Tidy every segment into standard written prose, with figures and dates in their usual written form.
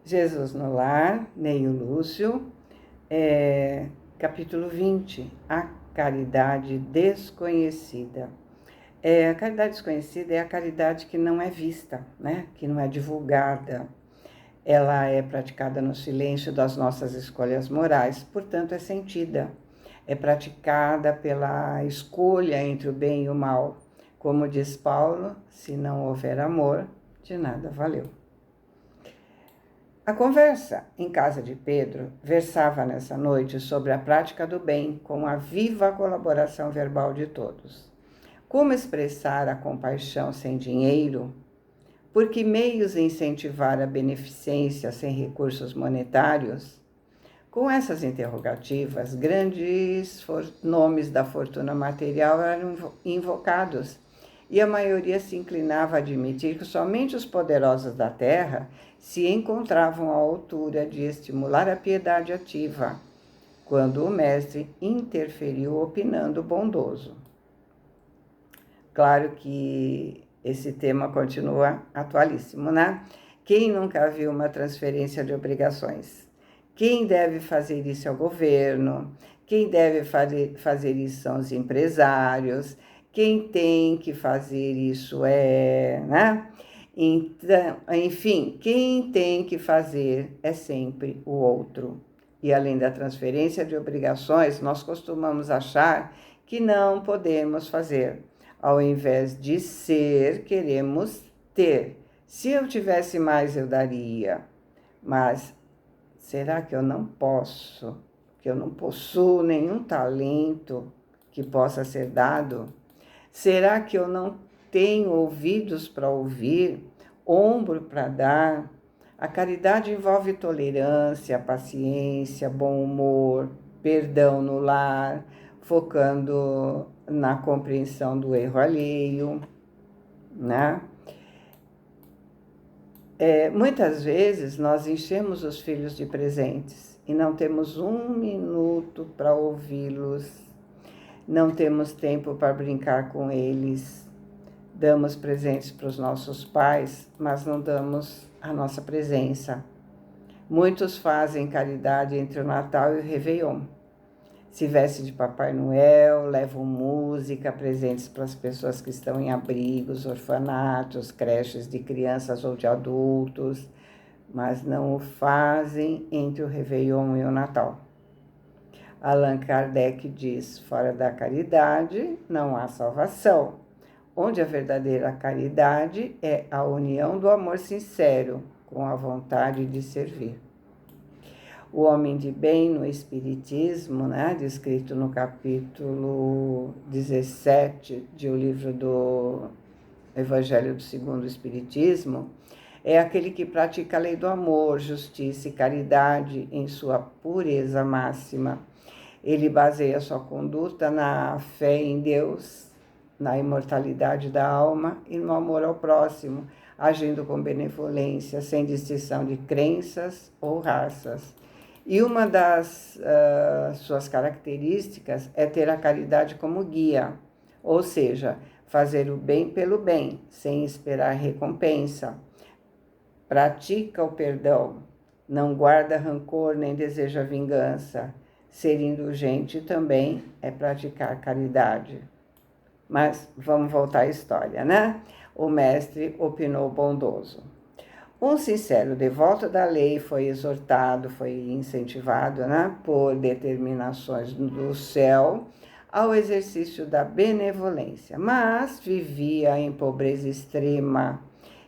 Jesus no Lar, Neio Lúcio, capítulo 20, a caridade desconhecida. A caridade desconhecida é a caridade que não é vista, né? Que não é divulgada. Ela é praticada no silêncio das nossas escolhas morais, portanto é sentida. É praticada pela escolha entre o bem e o mal. Como diz Paulo, se não houver amor, de nada valeu. A conversa em casa de Pedro versava nessa noite sobre a prática do bem com a viva colaboração verbal de todos. Como expressar a compaixão sem dinheiro? Por que meios incentivar a beneficência sem recursos monetários? Com essas interrogativas, grandes nomes da fortuna material eram invocados, e a maioria se inclinava a admitir que somente os poderosos da terra se encontravam à altura de estimular a piedade ativa, quando o mestre interferiu opinando bondoso. Claro que esse tema continua atualíssimo, né? Quem nunca viu uma transferência de obrigações? Quem deve fazer isso é o governo, quem deve fazer isso são os empresários, quem tem que fazer isso né? Então, enfim, quem tem que fazer é sempre o outro. E além da transferência de obrigações, nós costumamos achar que não podemos fazer. Ao invés de ser, queremos ter. Se eu tivesse mais, eu daria. Mas será que eu não posso? Que eu não possuo nenhum talento que possa ser dado? Será que eu não tenho ouvidos para ouvir, ombro para dar? A caridade envolve tolerância, paciência, bom humor, perdão no lar, focando na compreensão do erro alheio, né? Muitas vezes nós enchemos os filhos de presentes e não temos um minuto para ouvi-los, não temos tempo para brincar com eles, damos presentes para os nossos pais, mas não damos a nossa presença. Muitos fazem caridade entre o Natal e o Réveillon. Se veste de Papai Noel, levam música, presentes para as pessoas que estão em abrigos, orfanatos, creches de crianças ou de adultos, mas não o fazem entre o Réveillon e o Natal. Allan Kardec diz: fora da caridade não há salvação, onde a verdadeira caridade é a união do amor sincero com a vontade de servir. O homem de bem no Espiritismo, né, descrito no capítulo 17 de O Livro do Evangelho do Segundo Espiritismo, é aquele que pratica a lei do amor, justiça e caridade em sua pureza máxima. Ele baseia sua conduta na fé em Deus, na imortalidade da alma e no amor ao próximo, agindo com benevolência, sem distinção de crenças ou raças. E uma das suas características é ter a caridade como guia, ou seja, fazer o bem pelo bem, sem esperar recompensa. Pratica o perdão, não guarda rancor nem deseja vingança. Ser indulgente também é praticar caridade. Mas vamos voltar à história, né? O mestre opinou bondoso. Um sincero devoto da lei foi exortado, foi incentivado, né, por determinações do céu ao exercício da benevolência, mas vivia em pobreza extrema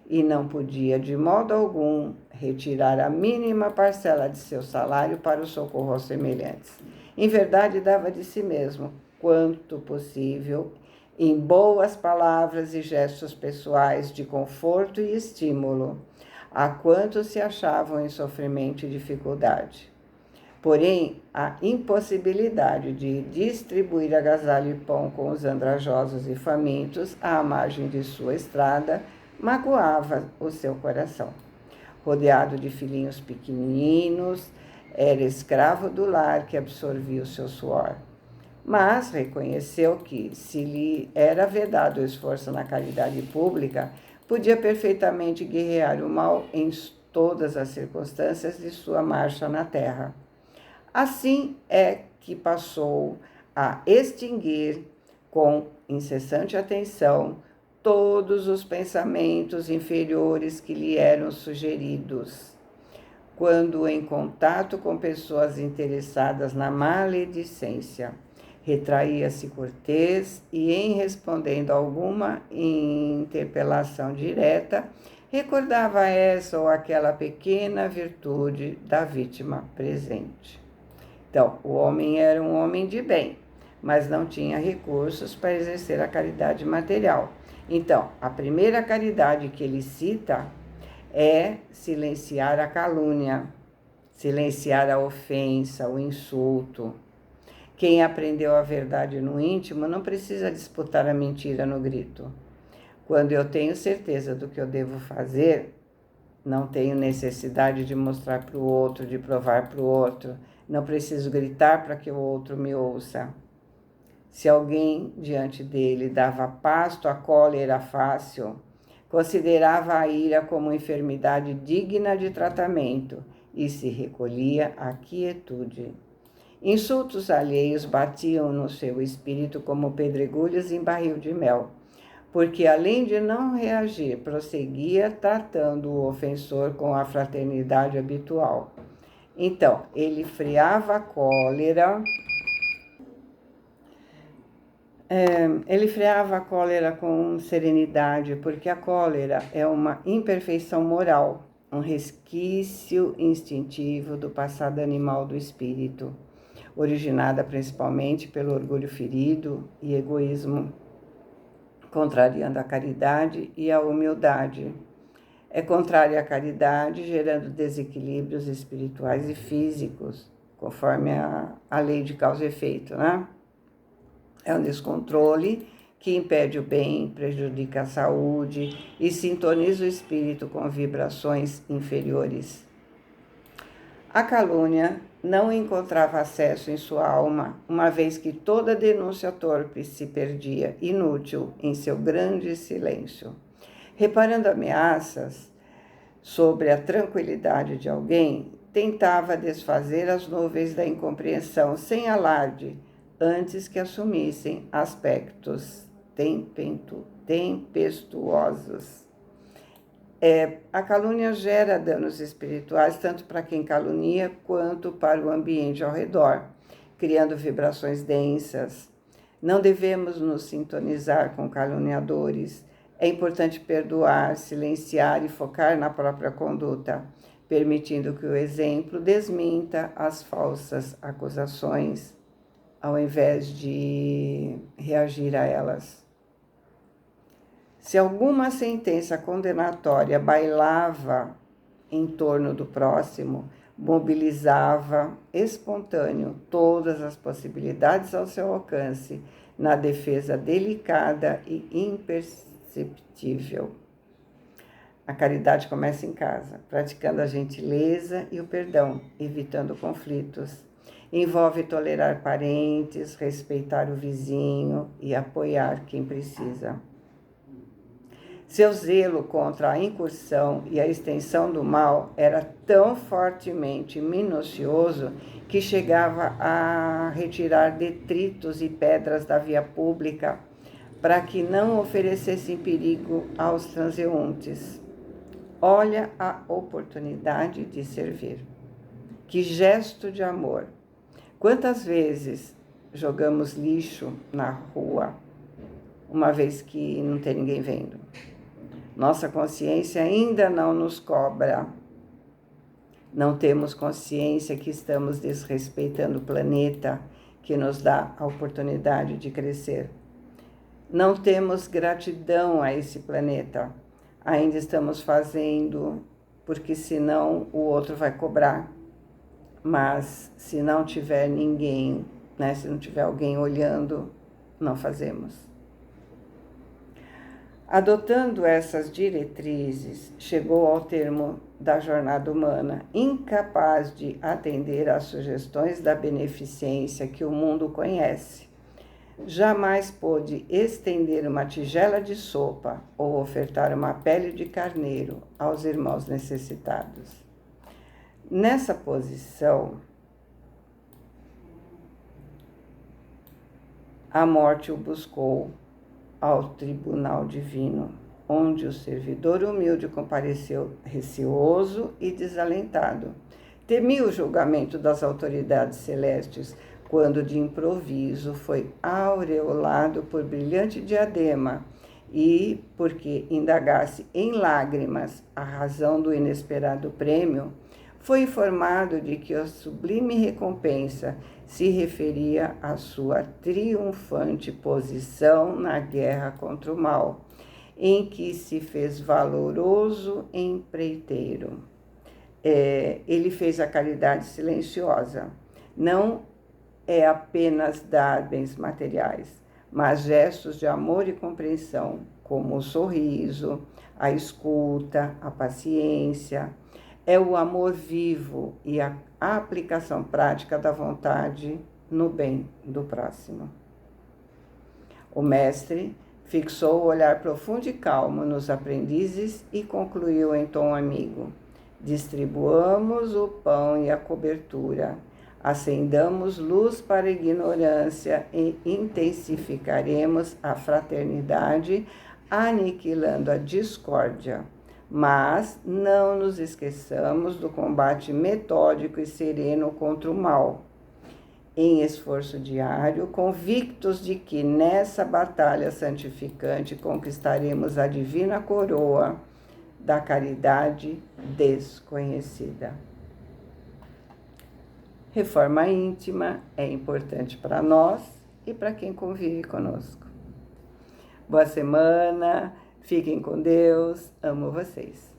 e não podia de modo algum retirar a mínima parcela de seu salário para o socorro aos semelhantes. Em verdade, dava de si mesmo, quanto possível, em boas palavras e gestos pessoais de conforto e estímulo, a quantos se achavam em sofrimento e dificuldade. Porém, a impossibilidade de distribuir agasalho e pão com os andrajosos e famintos à margem de sua estrada magoava o seu coração. Rodeado de filhinhos pequeninos, era escravo do lar que absorvia o seu suor. Mas reconheceu que, se lhe era vedado o esforço na caridade pública, podia perfeitamente guerrear o mal em todas as circunstâncias de sua marcha na Terra. Assim é que passou a extinguir, com incessante atenção, todos os pensamentos inferiores que lhe eram sugeridos. Quando em contato com pessoas interessadas na maledicência, retraía-se cortês e, em respondendo a alguma interpelação direta, recordava essa ou aquela pequena virtude da vítima presente. Então, o homem era um homem de bem, mas não tinha recursos para exercer a caridade material. Então, a primeira caridade que ele cita é silenciar a calúnia, silenciar a ofensa, o insulto. Quem aprendeu a verdade no íntimo não precisa disputar a mentira no grito. Quando eu tenho certeza do que eu devo fazer, não tenho necessidade de mostrar para o outro, de provar para o outro. Não preciso gritar para que o outro me ouça. Se alguém diante dele dava pasto à cólera fácil, considerava a ira como enfermidade digna de tratamento e se recolhia à quietude. Insultos alheios batiam no seu espírito como pedregulhos em barril de mel, porque além de não reagir, prosseguia tratando o ofensor com a fraternidade habitual. Então, ele freava a cólera. Ele freava a cólera com serenidade, porque a cólera é uma imperfeição moral, um resquício instintivo do passado animal do espírito, originada principalmente pelo orgulho ferido e egoísmo, contrariando a caridade e a humildade. É contrária à caridade, gerando desequilíbrios espirituais e físicos, conforme a lei de causa e efeito, né? É um descontrole que impede o bem, prejudica a saúde e sintoniza o espírito com vibrações inferiores. A calúnia não encontrava acesso em sua alma, uma vez que toda denúncia torpe se perdia, inútil, em seu grande silêncio. Reparando ameaças sobre a tranquilidade de alguém, tentava desfazer as nuvens da incompreensão sem alarde, antes que assumissem aspectos tempestuosos. A calúnia gera danos espirituais tanto para quem calunia quanto para o ambiente ao redor, criando vibrações densas. Não devemos nos sintonizar com caluniadores. É importante perdoar, silenciar e focar na própria conduta, permitindo que o exemplo desminta as falsas acusações, ao invés de reagir a elas. Se alguma sentença condenatória bailava em torno do próximo, mobilizava espontâneo todas as possibilidades ao seu alcance na defesa delicada e imperceptível. A caridade começa em casa, praticando a gentileza e o perdão, evitando conflitos. Envolve tolerar parentes, respeitar o vizinho e apoiar quem precisa. Seu zelo contra a incursão e a extensão do mal era tão fortemente minucioso que chegava a retirar detritos e pedras da via pública para que não oferecessem perigo aos transeuntes. Olha a oportunidade de servir. Que gesto de amor! Quantas vezes jogamos lixo na rua, uma vez que não tem ninguém vendo? Nossa consciência ainda não nos cobra. Não temos consciência que estamos desrespeitando o planeta que nos dá a oportunidade de crescer. Não temos gratidão a esse planeta. Ainda estamos fazendo porque senão o outro vai cobrar. Mas se não tiver ninguém, se não tiver alguém olhando, não fazemos. Adotando essas diretrizes, chegou ao termo da jornada humana, incapaz de atender às sugestões da beneficência que o mundo conhece. Jamais pôde estender uma tigela de sopa ou ofertar uma pele de carneiro aos irmãos necessitados. Nessa posição, a morte o buscou ao tribunal divino, onde o servidor humilde compareceu receoso e desalentado. Temia o julgamento das autoridades celestes, quando de improviso foi aureolado por brilhante diadema e, porque indagasse em lágrimas a razão do inesperado prêmio, foi informado de que a sublime recompensa se referia à sua triunfante posição na guerra contra o mal, em que se fez valoroso empreiteiro. Ele fez a caridade silenciosa. Não é apenas dar bens materiais, mas gestos de amor e compreensão, como o sorriso, a escuta, a paciência. É o amor vivo e a aplicação prática da vontade no bem do próximo. O mestre fixou o olhar profundo e calmo nos aprendizes e concluiu em tom amigo: distribuamos o pão e a cobertura, acendamos luz para a ignorância e intensificaremos a fraternidade, aniquilando a discórdia. Mas não nos esqueçamos do combate metódico e sereno contra o mal, em esforço diário, convictos de que nessa batalha santificante conquistaremos a divina coroa da caridade desconhecida. Reforma íntima é importante para nós e para quem convive conosco. Boa semana, fiquem com Deus, amo vocês.